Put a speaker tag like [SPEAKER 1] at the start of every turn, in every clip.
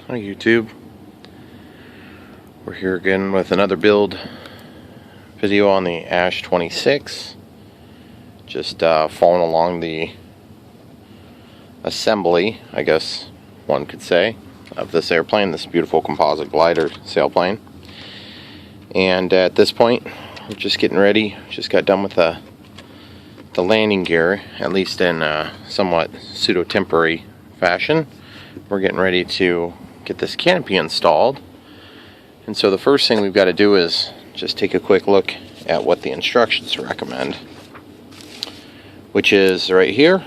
[SPEAKER 1] Hi YouTube. We're here again with another build video on the ASH26. Just following along the assembly, I guess one could say, of this airplane, this beautiful composite glider sailplane. And at this point, we're just getting ready. Just got done with the landing gear, at least in a somewhat pseudo-temporary fashion. We're getting ready to get this canopy installed. And so the first thing we've got to do is just take a quick look at what the instructions recommend, which is right here.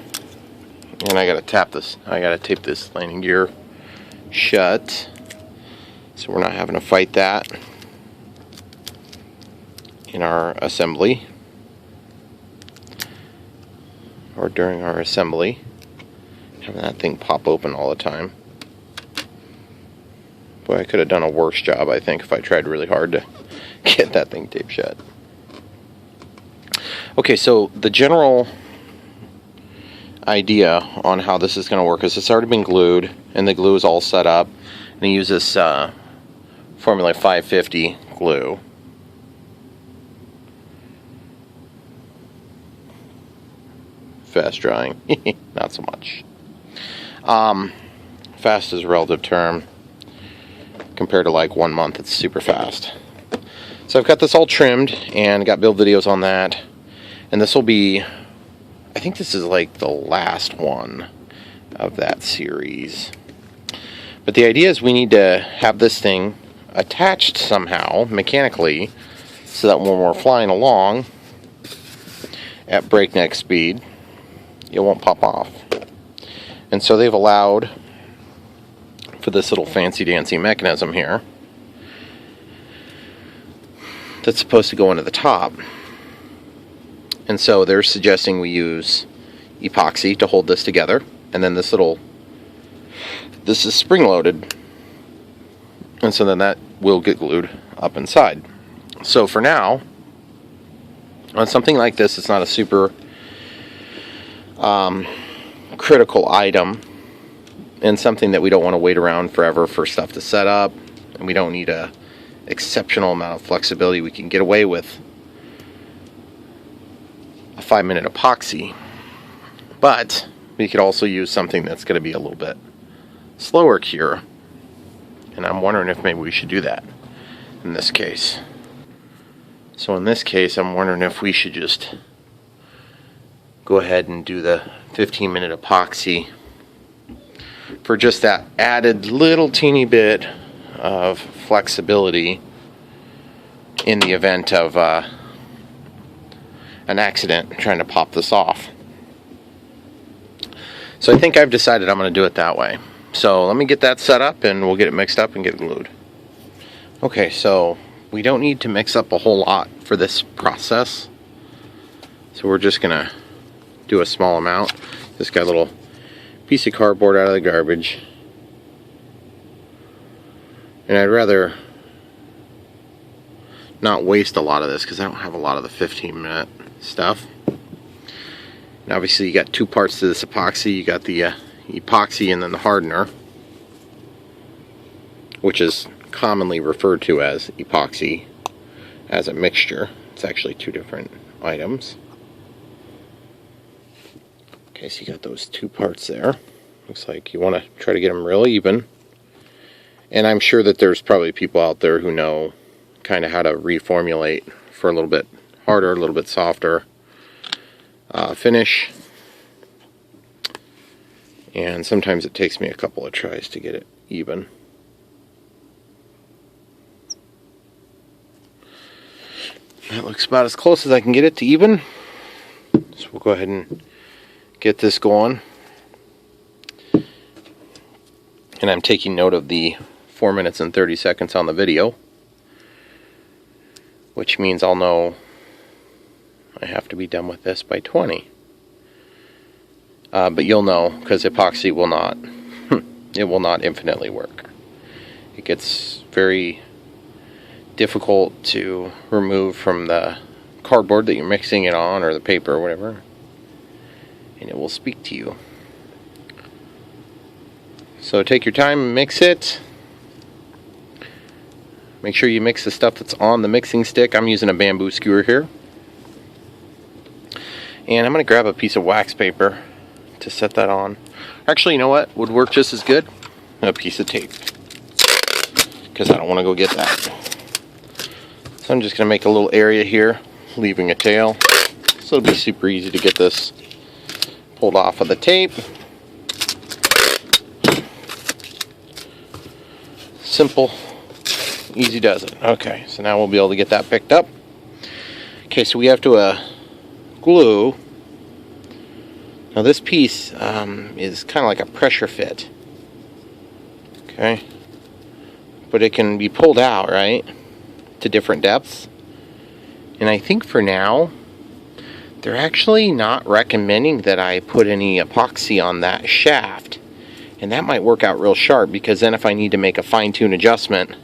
[SPEAKER 1] And I got to tape this landing gear shut, so we're not having to fight that in our assembly or during our assembly, having that thing pop open all the time. Boy, I could have done a worse job, I think, if I tried really hard to get that thing taped shut. Okay, so the general idea on how this is going to work is it's already been glued, and the glue is all set up. And I use this Formula 550 glue. Fast drying, not so much. Fast is a relative term. Compared to like 1 month, it's super fast. So I've got this all trimmed and got build videos on that. And this will be, I think this is like the last one of that series. But the idea is we need to have this thing attached somehow, mechanically, so that when we're flying along at breakneck speed, it won't pop off. And so they've allowed for this little fancy-dancy mechanism here that's supposed to go into the top. And so they're suggesting we use epoxy to hold this together, and then this is spring-loaded, and so then that will get glued up inside. So for now, on something like this, it's not a super critical item, and something that we don't want to wait around forever for stuff to set up, and we don't need a exceptional amount of flexibility. We can get away with a 5-minute epoxy, but we could also use something that's going to be a little bit slower cure, and I'm wondering if maybe we should do that in this case. So in this case, I'm wondering if we should just go ahead and do the 15-minute epoxy for just that added little teeny bit of flexibility in the event of an accident trying to pop this off. So I think I've decided I'm going to do it that way. So let me get that set up and we'll get it mixed up and get it glued. Okay, so we don't need to mix up a whole lot for this process. So we're just going to do a small amount. Just got a little piece of cardboard out of the garbage, and I'd rather not waste a lot of this because I don't have a lot of the 15-minute stuff. And obviously you got two parts to this epoxy. You got the epoxy and then the hardener, which is commonly referred to as epoxy as a mixture. It's actually two different items. Okay, so you got those two parts there. Looks like you want to try to get them real even. And I'm sure that there's probably people out there who know kind of how to reformulate for a little bit harder, a little bit softer finish. And sometimes it takes me a couple of tries to get it even. That looks about as close as I can get it to even. So we'll go ahead and get this going. And I'm taking note of the 4 minutes and 30 seconds on the video, which means I'll know I have to be done with this by 20. But you'll know, because epoxy will not, it will not infinitely work. It gets very difficult to remove from the cardboard that you're mixing it on, or the paper or whatever, and it will speak to you. So take your time and mix it. make sure you mix the stuff that's on the mixing stick. I'm using a bamboo skewer here. And I'm going to grab a piece of wax paper to set that on. Actually, you know what would work just as good? A piece of tape. Because I don't want to go get that. So I'm just going to make a little area here, leaving a tail. So it'll be super easy to get this pulled off of the tape. Simple, easy does it. Okay, so now we'll be able to get that picked up. Okay, so we have to glue. Now this piece is kind of like a pressure fit. Okay, but it can be pulled out, right, to different depths. And I think for now, they're actually not recommending that I put any epoxy on that shaft. And that might work out real sharp, because then if I need to make a fine-tune adjustment,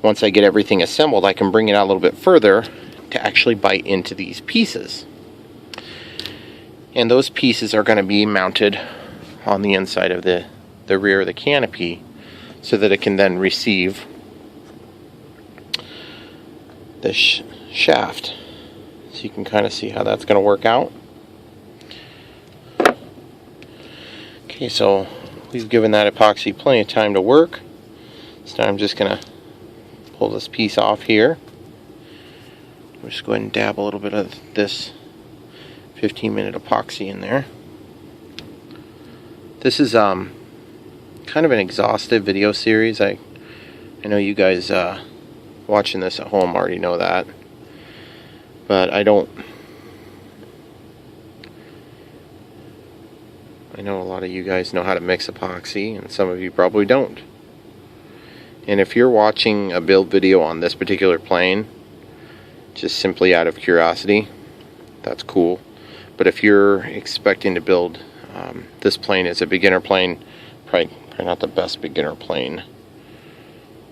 [SPEAKER 1] once I get everything assembled, I can bring it out a little bit further to actually bite into these pieces. And those pieces are going to be mounted on the inside of the rear of the canopy, so that it can then receive this shaft. So you can kind of see how that's going to work out. Okay, so we've given that epoxy plenty of time to work. So now I'm just going to pull this piece off here. We'll just go ahead and dab a little bit of this 15-minute epoxy in there. This is kind of an exhaustive video series. I know you guys watching this at home already know that. But I know a lot of you guys know how to mix epoxy, and some of you probably don't. And if you're watching a build video on this particular plane, just simply out of curiosity, that's cool. But if you're expecting to build this plane as a beginner plane, probably not the best beginner plane.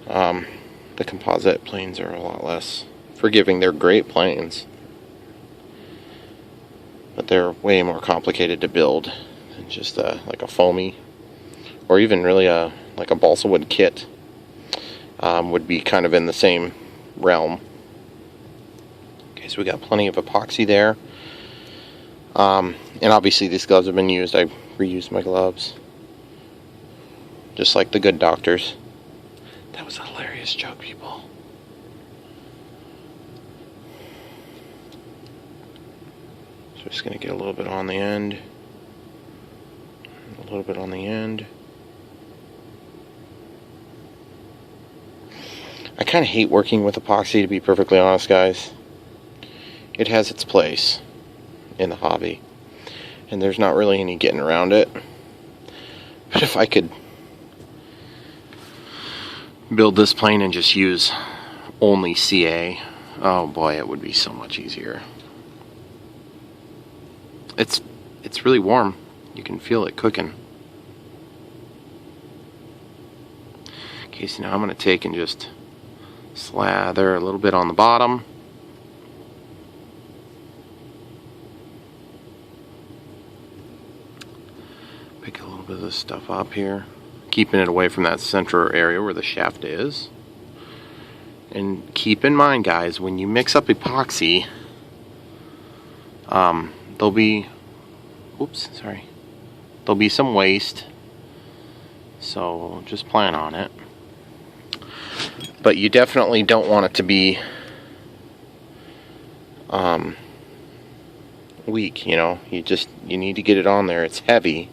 [SPEAKER 1] The composite planes are a lot less forgiving. They're great planes, but they're way more complicated to build than just like a foamy, or even really like a balsa wood kit would be kind of in the same realm. Okay, so we got plenty of epoxy there, and obviously these gloves have been used. I reused my gloves, just like the good doctors. That was a hilarious joke, people. So just going to get a little bit on the end. A little bit on the end. I kind of hate working with epoxy, to be perfectly honest, guys. It has its place in the hobby, and there's not really any getting around it. But if I could build this plane and just use only CA, oh boy, it would be so much easier. It's really warm. You can feel it cooking. Okay, so now I'm going to take and just slather a little bit on the bottom. Pick a little bit of this stuff up here, keeping it away from that center area where the shaft is. And keep in mind, guys, when you mix up epoxy, there'll be some waste, so just plan on it. But you definitely don't want it to be weak, you know. You need to get it on there. It's heavy,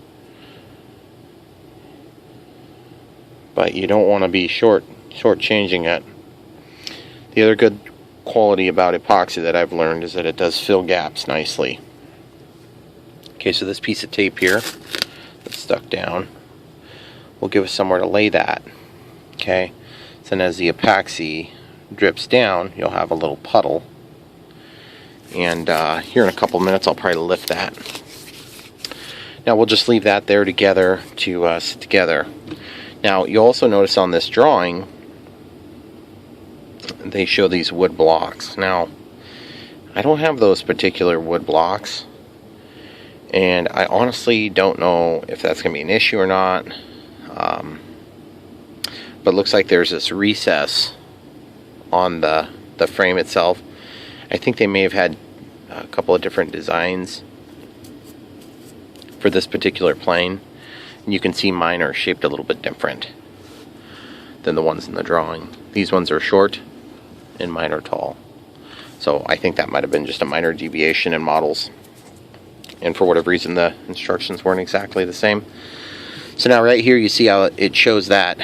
[SPEAKER 1] but you don't want to be shortchanging it. The other good quality about epoxy that I've learned is that it does fill gaps nicely. Okay, so this piece of tape here that's stuck down will give us somewhere to lay that. Okay, so then as the epoxy drips down, you'll have a little puddle. And here in a couple minutes, I'll probably lift that. Now we'll just leave that there together to sit together. Now you'll also notice on this drawing, they show these wood blocks. Now, I don't have those particular wood blocks, and I honestly don't know if that's going to be an issue or not. But it looks like there's this recess on the frame itself. I think they may have had a couple of different designs for this particular plane. And you can see mine are shaped a little bit different than the ones in the drawing. These ones are short and mine are tall. So I think that might have been just a minor deviation in models. And for whatever reason the instructions weren't exactly the same. So now right here you see how it shows that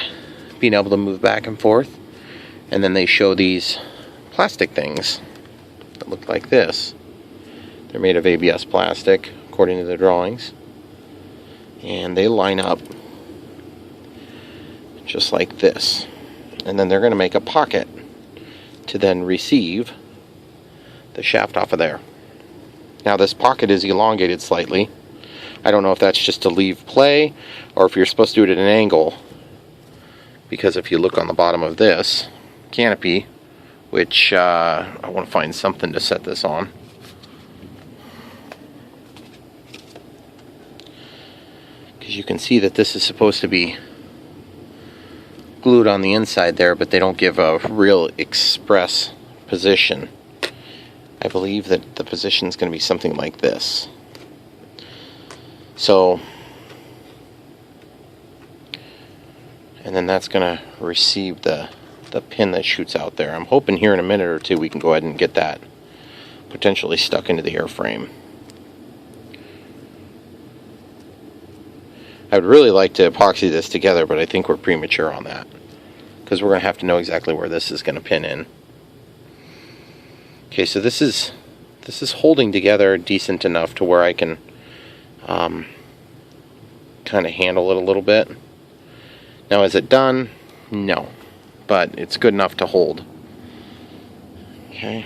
[SPEAKER 1] being able to move back and forth. And then they show these plastic things that look like this. They're made of ABS plastic according to the drawings. And they line up just like this. And then they're going to make a pocket to then receive the shaft off of there. Now this pocket is elongated slightly. I don't know if that's just to leave play or if you're supposed to do it at an angle, because if you look on the bottom of this canopy, which I want to find something to set this on, because you can see that this is supposed to be glued on the inside there, but they don't give a real express position. I believe that the position is going to be something like this. So, and then that's going to receive the pin that shoots out there. I'm hoping here in a minute or two we can go ahead and get that potentially stuck into the airframe. I would really like to epoxy this together, but I think we're premature on that, because we're going to have to know exactly where this is going to pin in. Okay, so this is holding together decent enough to where I can kind of handle it a little bit. Now, is it done? No, but it's good enough to hold. Okay.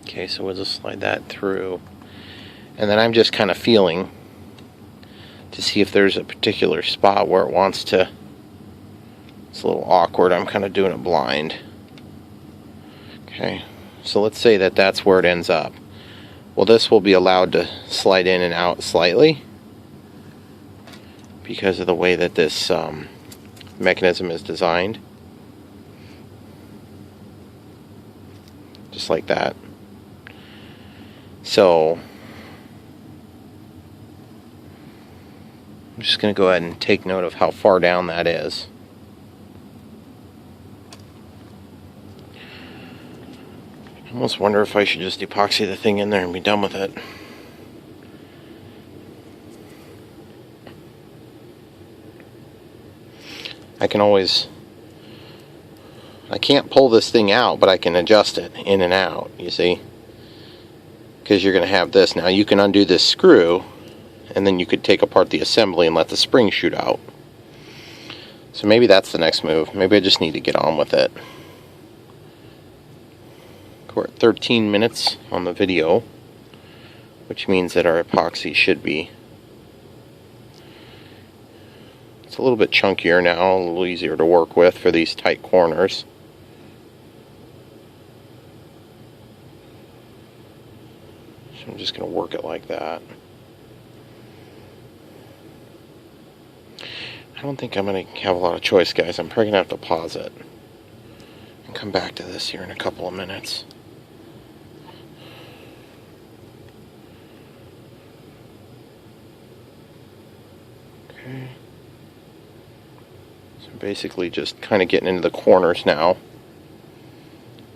[SPEAKER 1] Okay, so we'll just slide that through. And then I'm just kind of feeling to see if there's a particular spot where it wants to. It's a little awkward. I'm kind of doing it blind. Okay, so let's say that that's where it ends up. Well, this will be allowed to slide in and out slightly because of the way that this mechanism is designed. Just like that. So I'm just going to go ahead and take note of how far down that is. I almost wonder if I should just epoxy the thing in there and be done with it. I can't pull this thing out, but I can adjust it in and out, you see? Because you're going to have this. Now you can undo this screw, and then you could take apart the assembly and let the spring shoot out. So maybe that's the next move. Maybe I just need to get on with it. We're at 13 minutes on the video, which means that our epoxy should be, it's a little bit chunkier now, a little easier to work with for these tight corners. So I'm just going to work it like that. I don't think I'm going to have a lot of choice, guys. I'm probably going to have to pause it and come back to this here in a couple of minutes. Okay. So basically just kind of getting into the corners now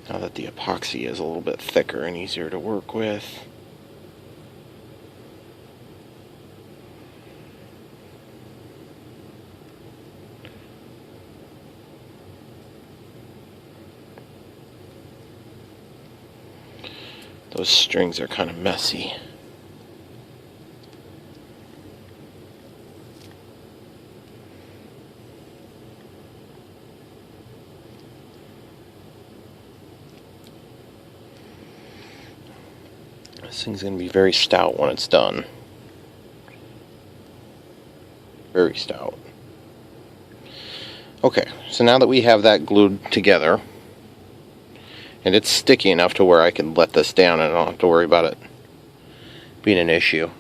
[SPEAKER 1] that the epoxy is a little bit thicker and easier to work with. Those strings are kind of messy. This thing's going to be very stout when it's done. Very stout. Okay, so now that we have that glued together, and it's sticky enough to where I can let this down and I don't have to worry about it being an issue.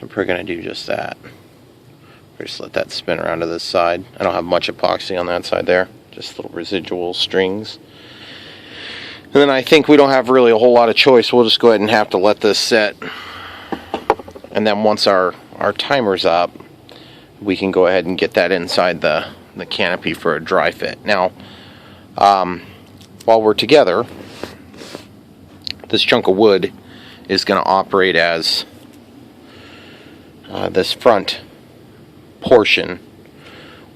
[SPEAKER 1] So I'm probably going to do just that. Just let that spin around to this side. I don't have much epoxy on that side there, just little residual strings. And then I think we don't have really a whole lot of choice. We'll just go ahead and have to let this set. And then once our timer's up, we can go ahead and get that inside the canopy for a dry fit. Now, while we're together, this chunk of wood is going to operate as this front portion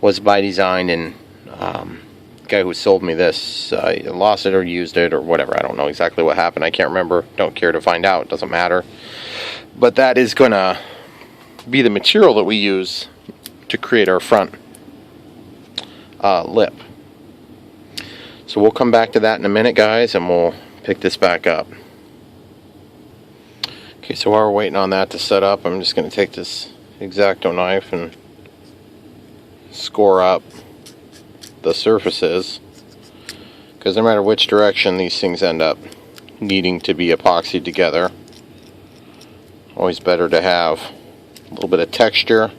[SPEAKER 1] was by design, and the guy who sold me this lost it or used it or whatever. I don't know exactly what happened. I can't remember. Don't care to find out. It doesn't matter. But that is going to be the material that we use to create our front lip. So we'll come back to that in a minute, guys, and we'll pick this back up. Okay, so while we're waiting on that to set up, I'm just going to take this X-Acto knife and score up the surfaces, because no matter which direction these things end up needing to be epoxied together, always better to have a little bit of texture.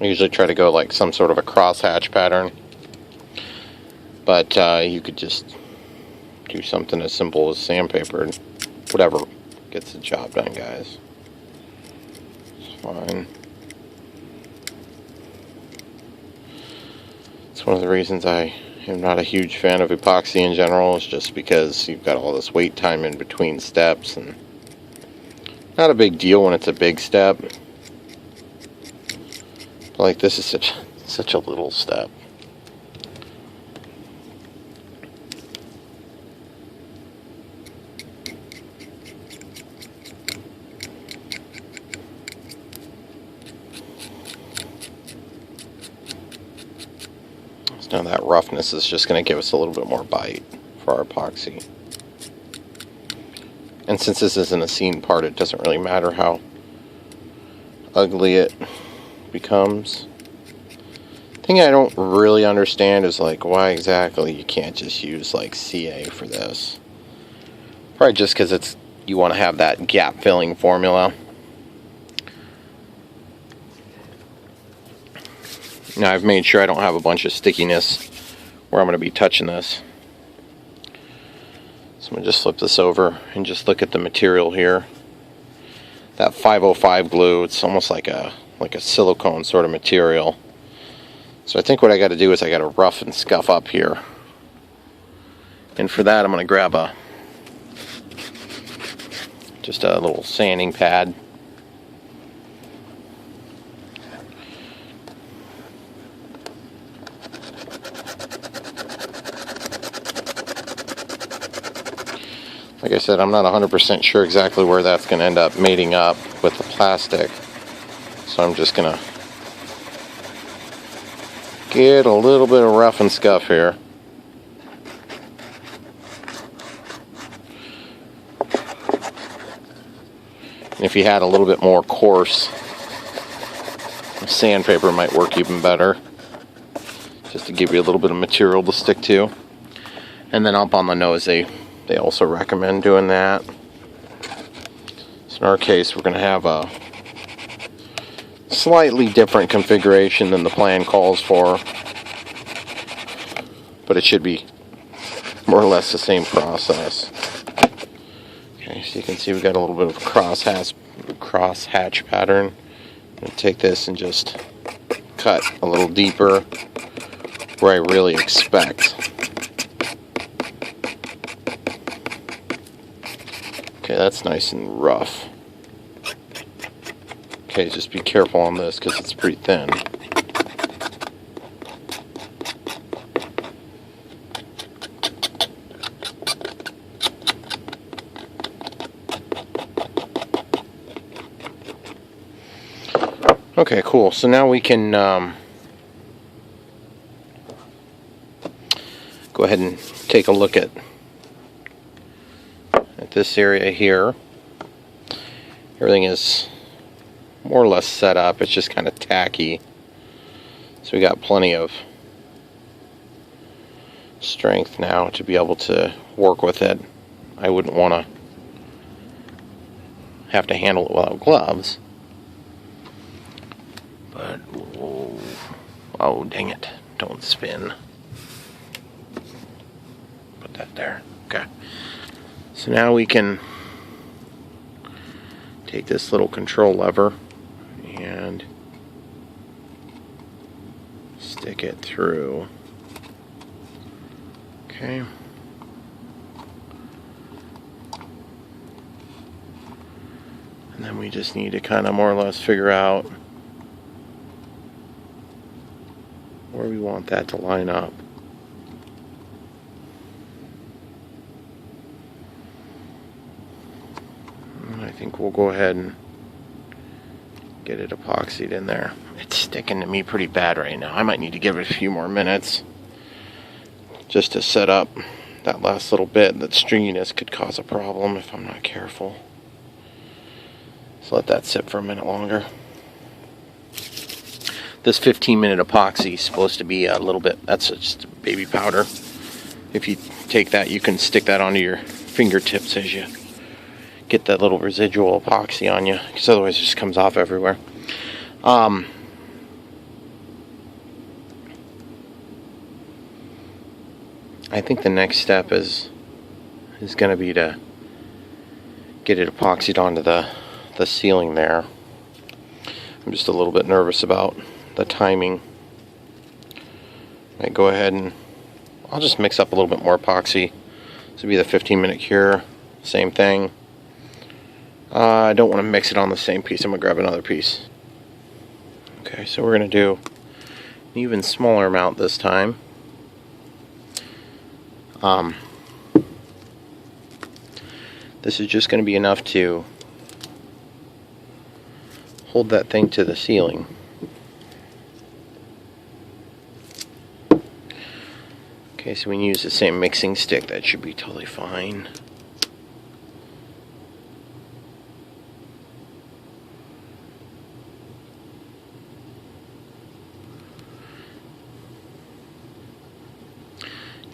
[SPEAKER 1] I usually try to go like some sort of a crosshatch pattern, but you could just do something as simple as sandpaper. Whatever gets the job done, guys. It's fine. It's one of the reasons I am not a huge fan of epoxy in general, is just because you've got all this wait time in between steps, and not a big deal when it's a big step. But like this is such a little step. Now that roughness is just going to give us a little bit more bite for our epoxy. And since this isn't a seam part, it doesn't really matter how ugly it becomes. The thing I don't really understand is like why exactly you can't just use like CA for this. Probably just because it's, you want to have that gap filling formula. Now I've made sure I don't have a bunch of stickiness where I'm going to be touching this. So I'm going to just flip this over and just look at the material here. That 505 glue, it's almost like a silicone sort of material. So I think what I got to do is I got to rough and scuff up here. And for that I'm going to grab just a little sanding pad. Like I said, I'm not 100% sure exactly where that's going to end up mating up with the plastic. So I'm just going to get a little bit of rough and scuff here. And if you had a little bit more coarse sandpaper, might work even better. Just to give you a little bit of material to stick to. And then up on the nose, they also recommend doing that. So in our case, we're going to have a slightly different configuration than the plan calls for, but it should be more or less the same process. Okay, so you can see we've got a little bit of a crosshatch pattern. I'm going to take this and just cut a little deeper where I really expect. Okay, that's nice and rough. Okay, just be careful on this because it's pretty thin. Okay, cool. So now we can go ahead and take a look at this area here. Everything is more or less set up. It's just kind of tacky. So we got plenty of strength now to be able to work with it. I wouldn't want to have to handle it without gloves. But, oh dang it, don't spin. Put that there. Okay. So now we can take this little control lever and stick it through. Okay. And then we just need to kind of more or less figure out where we want that to line up. And I think we'll go ahead and get it epoxied in there. It's sticking to me pretty bad right now. I might need to give it a few more minutes just to set up that last little bit. That stringiness could cause a problem if I'm not careful. So let that sit for a minute longer. This 15-minute epoxy is supposed to be a little bit, that's just baby powder. If you take that, you can stick that onto your fingertips as you get that little residual epoxy on you, because otherwise it just comes off everywhere. I think the next step is going to be to get it epoxied onto the ceiling there. I'm just a little bit nervous about the timing. I go ahead and I'll just mix up a little bit more epoxy. This will be the 15-minute cure. Same thing. I don't want to mix it on the same piece. I'm going to grab another piece. Okay, so we're going to do an even smaller amount this time. This is just going to be enough to hold that thing to the ceiling. Okay, so we can use the same mixing stick. That should be totally fine.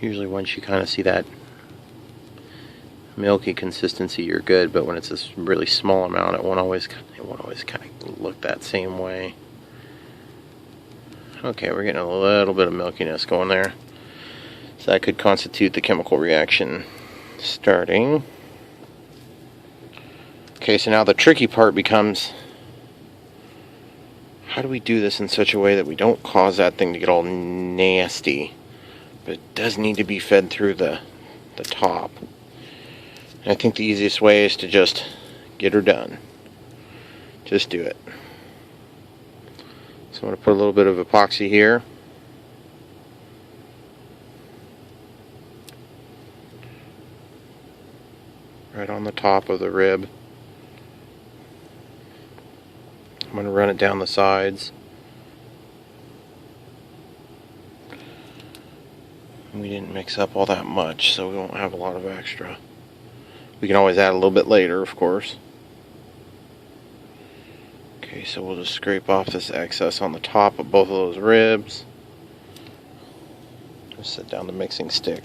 [SPEAKER 1] Usually once you kind of see that milky consistency, you're good, but when it's this really small amount, it won't always kind of look that same way. Okay, we're getting a little bit of milkiness going there. So that could constitute the chemical reaction starting. Okay, so now the tricky part becomes, how do we do this in such a way that we don't cause that thing to get all nasty, but it does need to be fed through the top. And I think the easiest way is to just get her done. Just do it. So I'm going to put a little bit of epoxy here. Right on the top of the rib. I'm going to run it down the sides. We didn't mix up all that much, so we won't have a lot of extra. We can always add a little bit later, of course. Okay, so we'll just scrape off this excess on the top of both of those ribs. Just set down the mixing stick.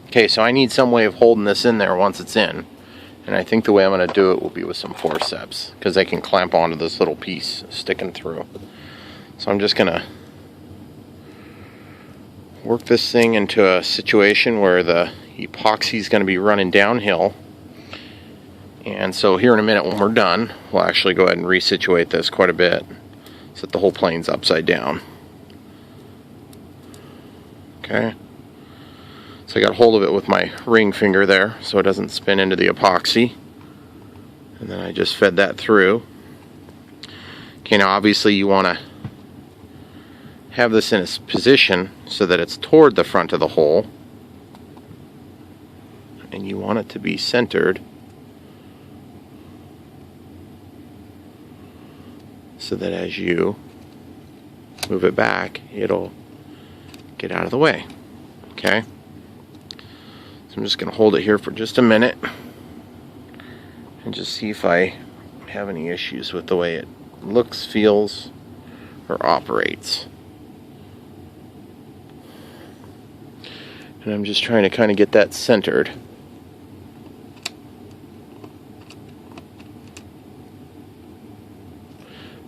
[SPEAKER 1] Okay, so I need some way of holding this in there once it's in. And I think the way I'm going to do it will be with some forceps, because they can clamp onto this little piece sticking through. So I'm just going to work this thing into a situation where the epoxy is going to be running downhill. And so here in a minute when we're done, we'll actually go ahead and resituate this quite a bit so that the whole plane's upside down. Okay. So I got hold of it with my ring finger there so it doesn't spin into the epoxy. And then I just fed that through. Okay, now obviously you want to have this in its position so that it's toward the front of the hole. And you want it to be centered so that as you move it back, it'll get out of the way. Okay? So I'm just going to hold it here for just a minute and just see if I have any issues with the way it looks, feels, or operates. And I'm just trying to kind of get that centered.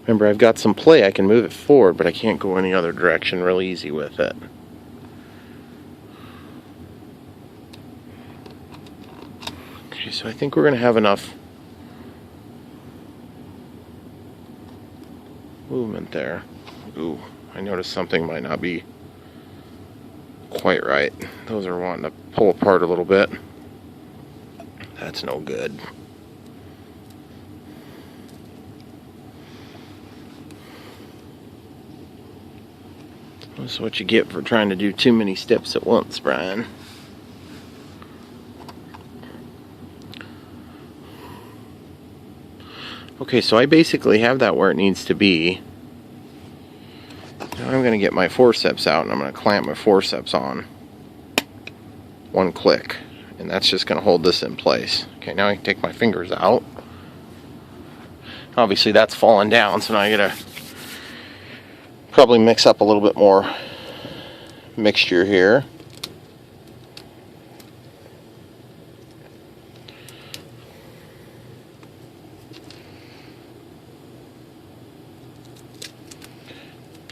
[SPEAKER 1] Remember, I've got some play, I can move it forward, but I can't go any other direction real easy with it. Okay, so I think we're going to have enough movement there. Ooh, I noticed something might not be quite right. Those are wanting to pull apart a little bit. That's no good. That's what you get for trying to do too many steps at once, Brian. Okay, so I basically have that where it needs to be. Now I'm going to get my forceps out and I'm going to clamp my forceps on. One click. And that's just going to hold this in place. Okay, now I can take my fingers out. Obviously that's falling down, so now I got to probably mix up a little bit more mixture here.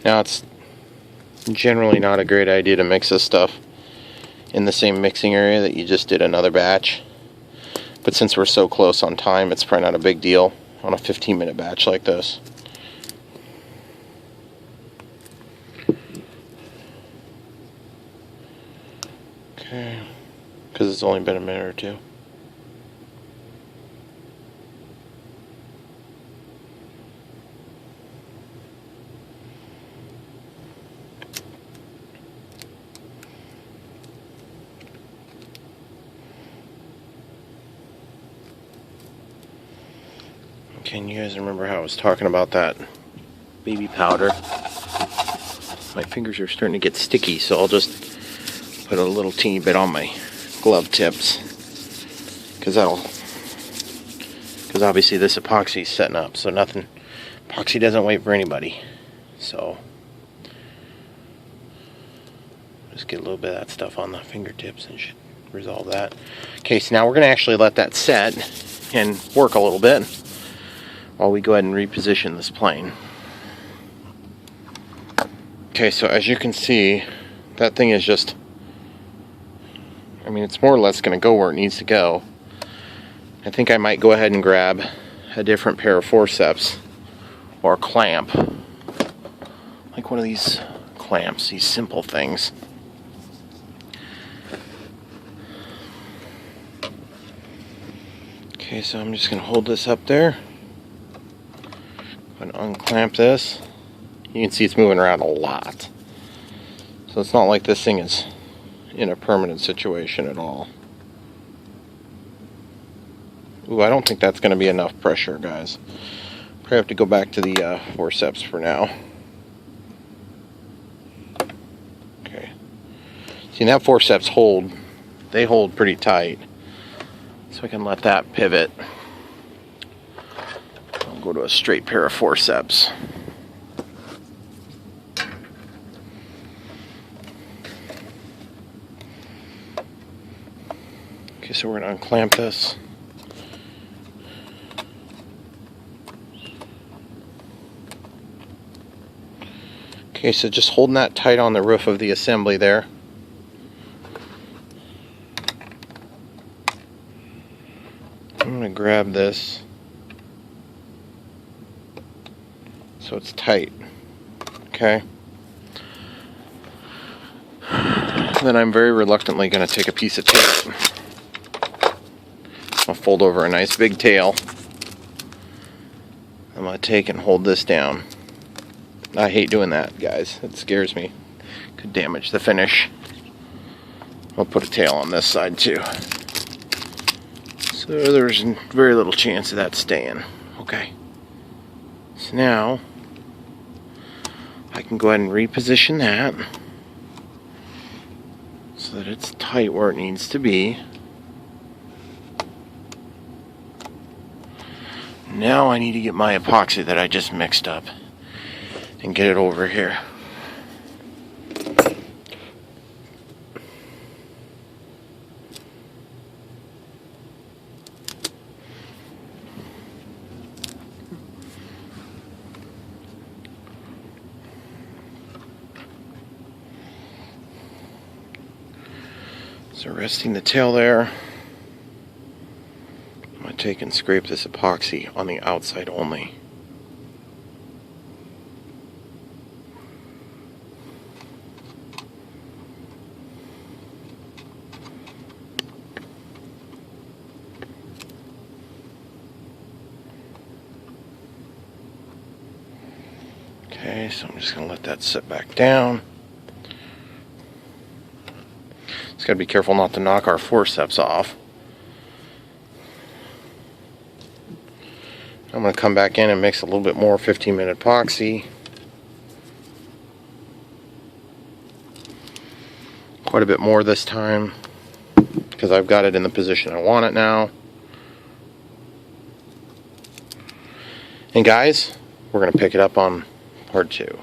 [SPEAKER 1] Now it's generally not a great idea to mix this stuff in the same mixing area that you just did another batch. But since we're so close on time, it's probably not a big deal on a 15-minute batch like this. Okay, because it's only been a minute or two. Okay, and you guys remember how I was talking about that baby powder? My fingers are starting to get sticky, so I'll just put a little teeny bit on my glove tips, because obviously this epoxy is setting up, so epoxy doesn't wait for anybody. So just get a little bit of that stuff on the fingertips and should resolve that. Okay, so now we're going to actually let that set and work a little bit while we go ahead and reposition this plane. Okay, so as you can see, that thing is just, I mean, it's more or less going to go where it needs to go. I think I might go ahead and grab a different pair of forceps or a clamp, like one of these clamps, these simple things. Okay, so I'm just going to hold this up there and unclamp this. You can see it's moving around a lot. So it's not like this thing is in a permanent situation at all. Ooh, I don't think that's going to be enough pressure, guys. Probably have to go back to the forceps for now. Okay. See, that forceps hold pretty tight. So I can let that pivot. I'll go to a straight pair of forceps. Okay, so we're going to unclamp this. Okay, so just holding that tight on the roof of the assembly there. I'm going to grab this so it's tight. Okay. Then I'm very reluctantly going to take a piece of tape. I'll fold over a nice big tail. I'm going to take and hold this down. I hate doing that, guys. It scares me. Could damage the finish. I'll put a tail on this side too. So there's very little chance of that staying. Okay. So now I can go ahead and reposition that so that it's tight where it needs to be. Now I need to get my epoxy that I just mixed up and get it over here. So resting the tail there, I'm going to take and scrape this epoxy on the outside only. Okay, so I'm just going to let that sit back down. Just got to be careful not to knock our forceps off. I'm going to come back in and mix a little bit more 15-minute epoxy. Quite a bit more this time, because I've got it in the position I want it now. And guys, we're going to pick it up on part 2.